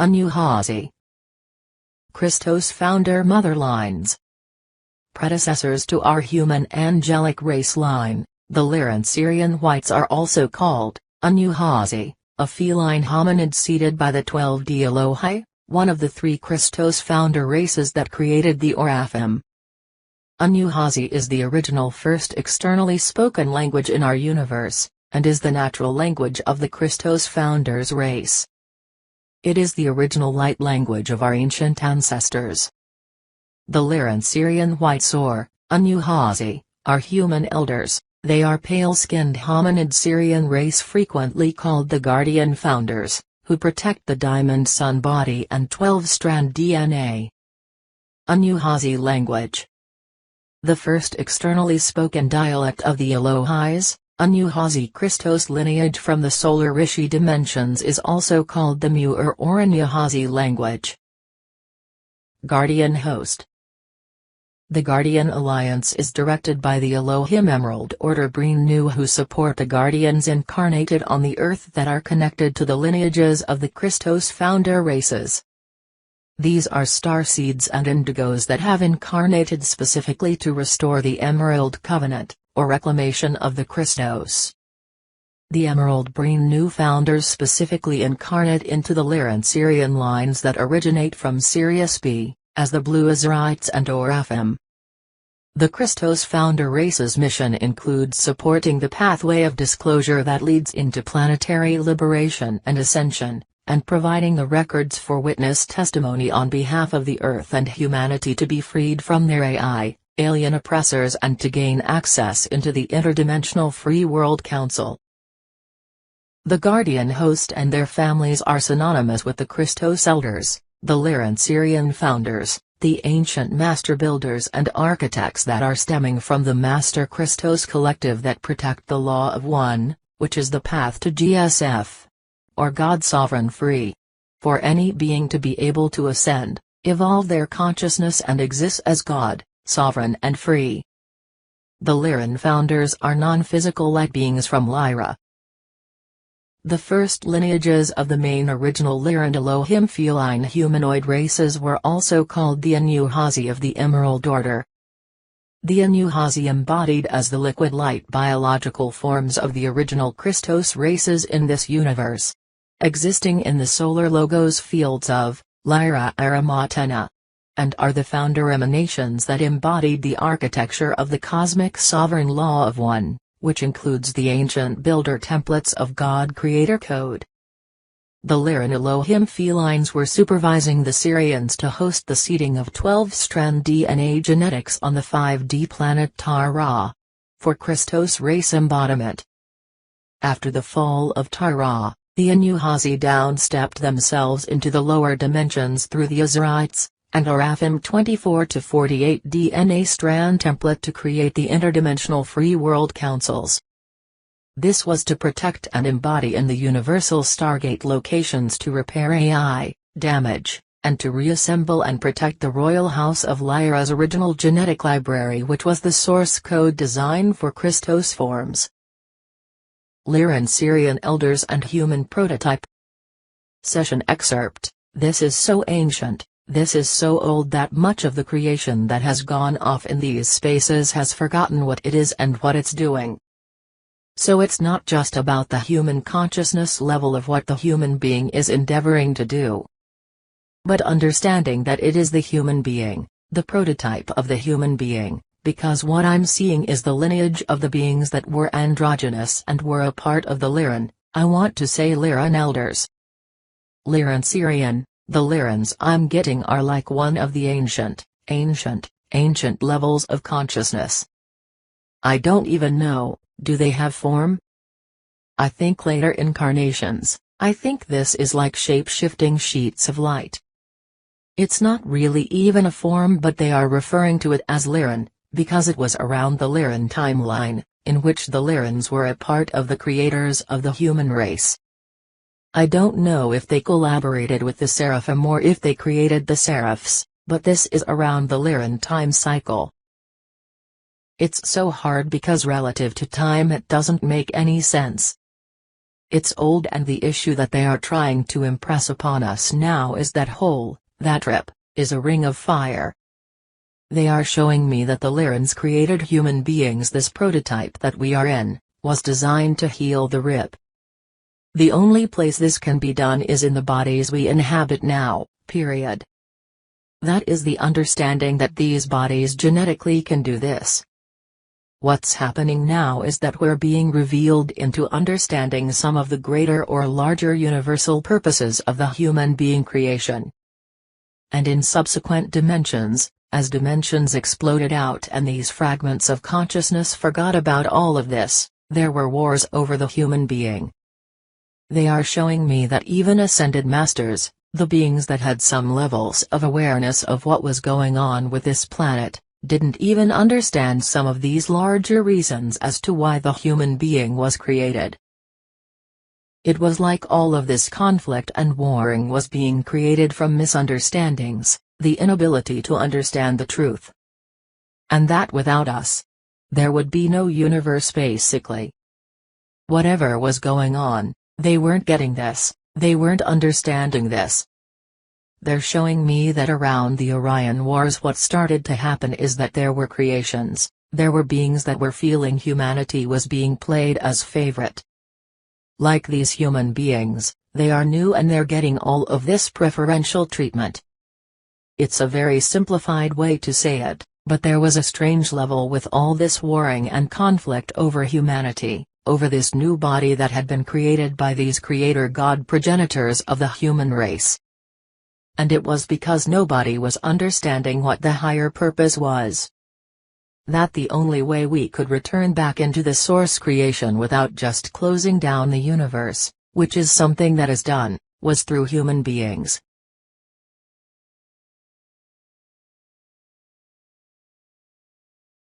AnuHazi. Christos founder mother lines. Predecessors to our human angelic race line, the Lyran-Syrian whites are also called AnuHazi, a feline hominid seeded by the 12D Elohai, one of the three Christos founder races that created the Oraphim. AnuHazi is the original first externally spoken language in our universe, and is the natural language of the Christos founders race. It is the original light language of our ancient ancestors. The Lyran-Syrian whites or AnuHazi are human elders. They are pale-skinned hominid Syrian race frequently called the guardian founders, who protect the diamond sun body and 12-strand DNA. AnuHazi language. The first externally spoken dialect of the Elohais, AnuHazi Christos lineage from the solar Rishi dimensions is also called the Mu'er or AnuHazi language. Guardian host. The Guardian Alliance is directed by the Elohim Emerald Order Breen Nu, who support the Guardians incarnated on the earth that are connected to the lineages of the Christos founder races. These are starseeds and indigos that have incarnated specifically to restore the Emerald Covenant, or reclamation of the Christos. The Emerald Breen Nu founders specifically incarnate into the Lyran-Syrian lines that originate from Sirius B, as the Blue Azarites and Oraphim. The Christos founder race's mission includes supporting the pathway of disclosure that leads into planetary liberation and ascension, and providing the records for witness testimony on behalf of the Earth and humanity to be freed from their alien oppressors and to gain access into the interdimensional Free World Council. The Guardian host and their families are synonymous with the Christos elders, the Lyran-Syrian founders, the ancient master builders and architects that are stemming from the Master Christos collective that protect the Law of One, which is the path to GSF. Or God sovereign free. For any being to be able to ascend, evolve their consciousness and exist as God, sovereign and free. The Lyran founders are non-physical light beings from Lyra. The first lineages of the main original Lyran Elohim feline humanoid races were also called the AnuHazi of the Emerald Order. The AnuHazi embodied as the liquid light biological forms of the original Christos races in this universe. Existing in the solar logos fields of Lyra Aramatena. And are the founder emanations that embodied the architecture of the cosmic sovereign law of one, which includes the ancient builder templates of God Creator Code. The Lyran Elohim felines were supervising the Syrians to host the seeding of 12-strand DNA genetics on the 5D planet Tara. For Christos race embodiment. After the fall of Tara, the AnuHazi downstepped themselves into the lower dimensions through the Azarites and Oraphim 24 to 48 DNA strand template to create the interdimensional Free World Councils. This was to protect and embody in the universal Stargate locations to repair AI damage, and to reassemble and protect the Royal House of Lyra's original genetic library, which was the source code design for Christos forms. Lyran-Syrian elders and human prototype. Session excerpt. This is so ancient. This is so old that much of the creation that has gone off in these spaces has forgotten what it is and what it's doing. So it's not just about the human consciousness level of what the human being is endeavoring to do, but understanding that it is the human being, the prototype of the human being, because what I'm seeing is the lineage of the beings that were androgynous and were a part of the Lyran, I want to say Lyran elders. Lyran-Syrian. The Lyrans I'm getting are like one of the ancient levels of consciousness. I don't even know, do they have form? I think later incarnations, I think this is like shape-shifting sheets of light. It's not really even a form, but they are referring to it as Lyran, because it was around the Lyran timeline, in which the Lyrans were a part of the creators of the human race. I don't know if they collaborated with the Seraphim or if they created the Seraphs, but this is around the Lyran time cycle. It's so hard because relative to time it doesn't make any sense. It's old, and the issue that they are trying to impress upon us now is that hole, that rip, is a ring of fire. They are showing me that the Lyrans created human beings. This prototype that we are in was designed to heal the rip. The only place this can be done is in the bodies we inhabit now, period. That is the understanding that these bodies genetically can do this. What's happening now is that we're being revealed into understanding some of the greater or larger universal purposes of the human being creation. And in subsequent dimensions, as dimensions exploded out and these fragments of consciousness forgot about all of this, there were wars over the human being. They are showing me that even ascended masters, the beings that had some levels of awareness of what was going on with this planet, didn't even understand some of these larger reasons as to why the human being was created. It was like all of this conflict and warring was being created from misunderstandings, the inability to understand the truth. And that without us, there would be no universe basically. Whatever was going on, they weren't getting this, they weren't understanding this. They're showing me that around the Orion Wars what started to happen is that there were creations, there were beings that were feeling humanity was being played as favorite. Like these human beings, they are new and they're getting all of this preferential treatment. It's a very simplified way to say it, but there was a strange level with all this warring and conflict over humanity, over this new body that had been created by these creator god progenitors of the human race. And it was because nobody was understanding what the higher purpose was. That the only way we could return back into the source creation without just closing down the universe, which is something that is done, was through human beings,